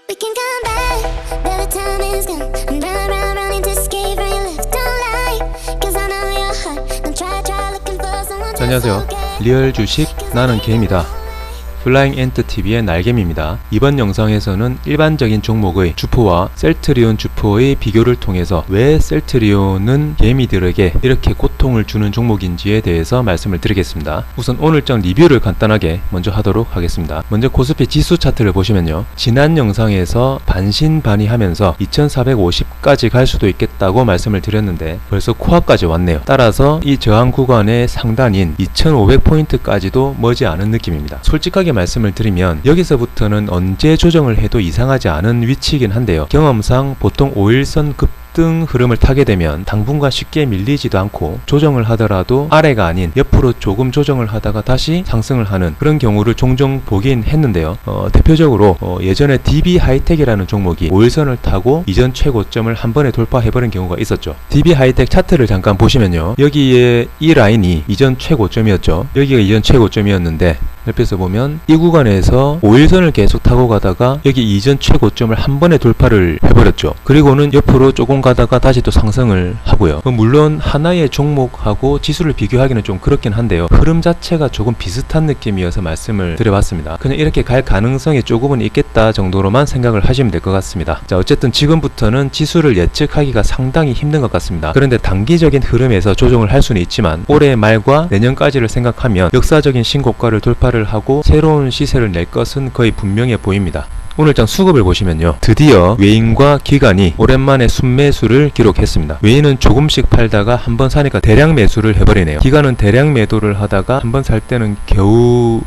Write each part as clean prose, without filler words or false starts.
We can come back, but the time is gone. I'm running to escape from your lips. Don't lie, 'cause I know your heart. Don't try looking for someone to 안녕하세요. forget. 리얼 주식 나는 개입니다. 플라잉 엔트 TV의 날개입니다. 이번 영상에서는 일반적인 종목의 주포와 셀트리온 주포의 비교를 통해서 왜 셀트리온은 개미들에게 이렇게 고통을 주는 종목인지에 대해서 말씀을 드리겠습니다. 우선 오늘장 리뷰를 간단하게 먼저 하도록 하겠습니다. 먼저 코스피 지수 차트를 보시면요, 지난 영상에서 반신반의하면서 2450까지 갈 수도 있겠다고 말씀을 드렸는데 벌써 코앞까지 왔네요. 따라서 이 저항 구간의 상단인 2500포인트까지도 머지않은 느낌입니다. 솔직하게 말씀을 드리면 여기서부터는 언제 조정을 해도 이상하지 않은 위치이긴 한데요, 경험상 보통 5일선 급등 흐름을 타게 되면 당분간 쉽게 밀리지도 않고 조정을 하더라도 아래가 아닌 옆으로 조금 조정을 하다가 다시 상승을 하는 그런 경우를 종종 보긴 했는데요. 대표적으로 예전에 DB 하이텍이라는 종목이 5일선을 타고 이전 최고점을 한 번에 돌파해버린 경우가 있었죠. DB 하이텍 차트를 잠깐 보시면요, 여기에 이 라인이 이전 최고점이었죠. 여기가 이전 최고점이었는데 옆에서 보면 이 구간에서 5일선을 계속 타고 가다가 여기 이전 최고점을 한 번에 돌파를 해버렸죠. 그리고는 옆으로 조금 가다가 다시 또 상승을 하고요. 물론 하나의 종목하고 지수를 비교하기는 좀 그렇긴 한데요, 흐름 자체가 조금 비슷한 느낌이어서 말씀을 드려봤습니다. 그냥 이렇게 갈 가능성이 조금은 있겠다 정도로만 생각을 하시면 될 것 같습니다. 자, 어쨌든 지금부터는 지수를 예측하기가 상당히 힘든 것 같습니다. 그런데 단기적인 흐름에서 조정을 할 수는 있지만 올해 말과 내년까지를 생각하면 역사적인 신고가를 돌파를 하고 새로운 시세를 낼 것은 거의 분명해 보입니다. 오늘장 수급을 보시면요, 드디어 외인과 기관이 오랜만에 순매수를 기록했습니다. 외인은 조금씩 팔다가 한번 사니까 대량 매수를 해버리네요. 기관은 대량 매도를 하다가 한번 살 때는 겨우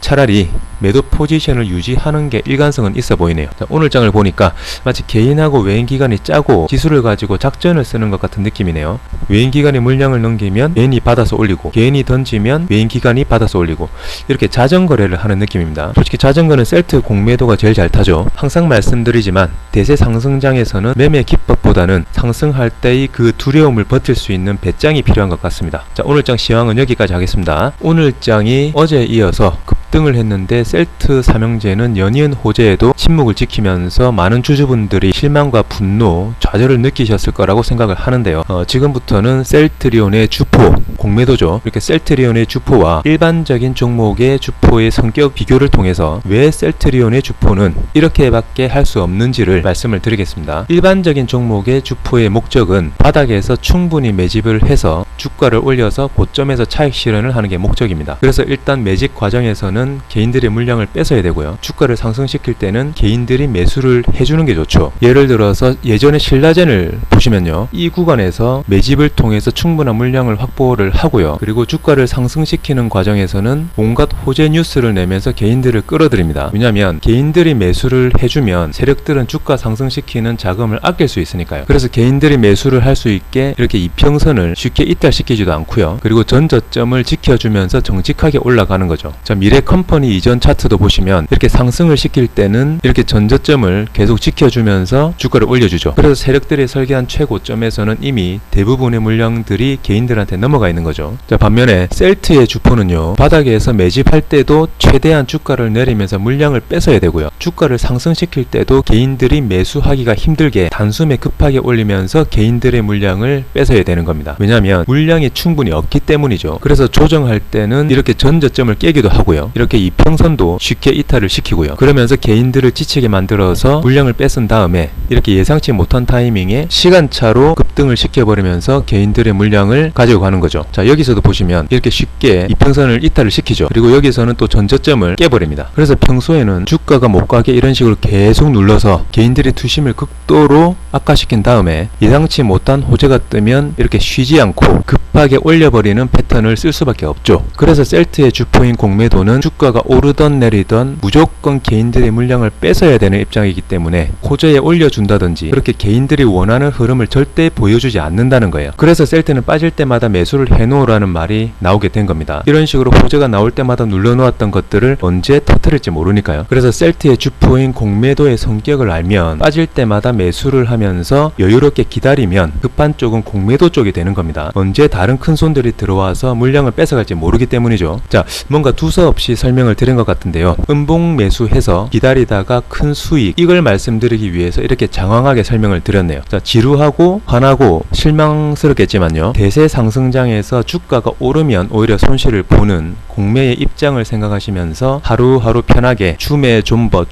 차라리 매도 포지션을 유지하는 게 일관성은 있어 보이네요. 자, 오늘 장을 보니까 마치 개인하고 외인 기관이 짜고 지수를 가지고 작전을 쓰는 것 같은 느낌이네요. 외인 기관이 물량을 넘기면 외인이 받아서 올리고, 개인이 던지면 외인 기관이 받아서 올리고, 이렇게 자전거래를 하는 느낌입니다. 솔직히 자전거는 셀트 공매도가 제일 잘 타죠. 항상 말씀드리지만 대세 상승장에서는 매매 기법보다는 상승할 때의 그 두려움을 버틸 수 있는 배짱이 필요한 것 같습니다. 자, 오늘 장 시황은 여기까지 하겠습니다. 오늘 장이 어제에 이어서 급등을 했는데 셀트 삼형제는 연이은 호재에도 침묵을 지키면서 많은 주주분들이 실망과 분노, 좌절을 느끼셨을 거라고 생각을 하는데요. 지금부터는 셀트리온의 주포, 공매도죠. 이렇게 셀트리온의 주포와 일반적인 종목의 주포의 성격 비교를 통해서 왜 셀트리온의 주포는 이렇게밖에 할 수 없는지를 말씀을 드리겠습니다. 일반적인 종목의 주포의 목적은 바닥에서 충분히 매집을 해서 주가를 올려서 고점에서 차익 실현을 하는 게 목적입니다. 그래서 일단 매집 과정에서는 개인들의 물량을 뺏어야 되고요, 주가를 상승시킬 때는 개인들이 매수를 해주는 게 좋죠. 예를 들어서 예전에 신라젠을 보시면요, 이 구간에서 매집을 통해서 충분한 물량을 확보를 하고요, 그리고 주가를 상승시키는 과정에서는 온갖 호재 뉴스를 내면서 개인들을 끌어들입니다. 왜냐하면 개인들이 매수를 해주면 세력들은 주가 상승시키는 자금을 아낄 수 있으니까요. 그래서 개인들이 매수를 할 수 있게 이렇게 이평선을 쉽게 이탈시키지도 않고요, 그리고 전저점을 지켜주면서 정직하게 올라가는 거죠. 자, 미래 컴퍼니 이전 차트도 보시면 이렇게 상승을 시킬 때는 이렇게 전저점을 계속 지켜주면서 주가를 올려주죠. 그래서 세력들이 설계한 최고점에서는 이미 대부분의 물량들이 개인들한테 넘어가 있는 거죠. 자, 반면에 셀트의 주포는요, 바닥에서 매집할 때도 최대한 주가를 내리면서 물량을 뺏어야 되고요, 주가를 상승시킬 때도 개인들이 매수하기가 힘들게 단숨에 급하게 올리면서 개인들의 물량을 뺏어야 되는 겁니다. 왜냐하면 물량이 충분히 없기 때문이죠. 그래서 조정할 때는 이렇게 전저점을 깨기도 하고요, 이렇게 이평선도 쉽게 이탈을 시키고요, 그러면서 개인들을 지치게 만들어서 물량을 뺏은 다음에 이렇게 예상치 못한 타이밍에 시간차로 급등을 시켜버리면서 개인들의 물량을 가지고 가는 거죠. 자, 여기서도 보시면 이렇게 쉽게 이평선을 이탈을 시키죠. 그리고 여기서는 또 전저점을 깨버립니다. 그래서 평소에는 주가가 못 가게 이런 식으로 계속 눌러서 개인들의 투심을 극도로 악화시킨 다음에 예상치 못한 호재가 뜨면 이렇게 쉬지 않고 급하게 올려버리는 패턴을 쓸 수밖에 없죠. 그래서 셀트의 주포인 공매도는 주가가 오르던 내리던 무조건 개인들의 물량을 뺏어야 되는 입장이기 때문에 호재에 올려준다든지 그렇게 개인들이 원하는 흐름을 절대 보여주지 않는다는 거예요. 그래서 셀트는 빠질 때마다 매수를 해놓으라는 말이 나오게 된 겁니다. 이런 식으로 호재가 나올 때마다 눌러놓았던 것들을 언제 터뜨릴지 모르니까요. 그래서 셀트의 주포인 공매도의 성격을 알면 빠질 때마다 매수를 하면서 여유롭게 기다리면 급한 쪽은 공매도 쪽이 되는 겁니다. 언제 다른 큰 손들이 들어와서 물량을 뺏어갈지 모르기 때문이죠. 자, 뭔가 두서없이 없이 설명을 드린 것 같은데요. 음봉 매수해서 기다리다가 큰 수익, 이걸 말씀드리기 위해서 이렇게 장황하게 설명을 드렸네요. 자, 지루하고 화나고 실망스럽겠지만요, 대세 상승장에서 주가가 오르면 오히려 손실을 보는 공매의 입장을 생각하시면서 하루하루 편하게 추매 존버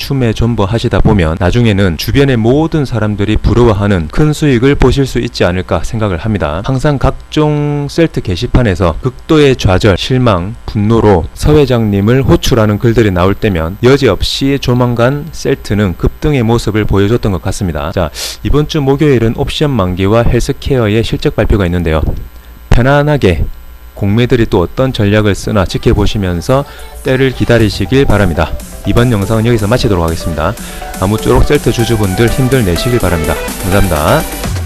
하시다 보면 나중에는 주변의 모든 사람들이 부러워하는 큰 수익을 보실 수 있지 않을까 생각을 합니다. 항상 각종 셀트 게시판에서 극도의 좌절, 실망, 분노로 서 회장님을 호출하는 글들이 나올 때면 여지없이 조만간 셀트는 급등의 모습을 보여줬던 것 같습니다. 자, 이번 주 목요일은 옵션 만기와 헬스케어의 실적 발표가 있는데요. 편안하게 공매들이 또 어떤 전략을 쓰나 지켜보시면서 때를 기다리시길 바랍니다. 이번 영상은 여기서 마치도록 하겠습니다. 아무쪼록 셀트 주주분들 힘들 내시길 바랍니다. 감사합니다.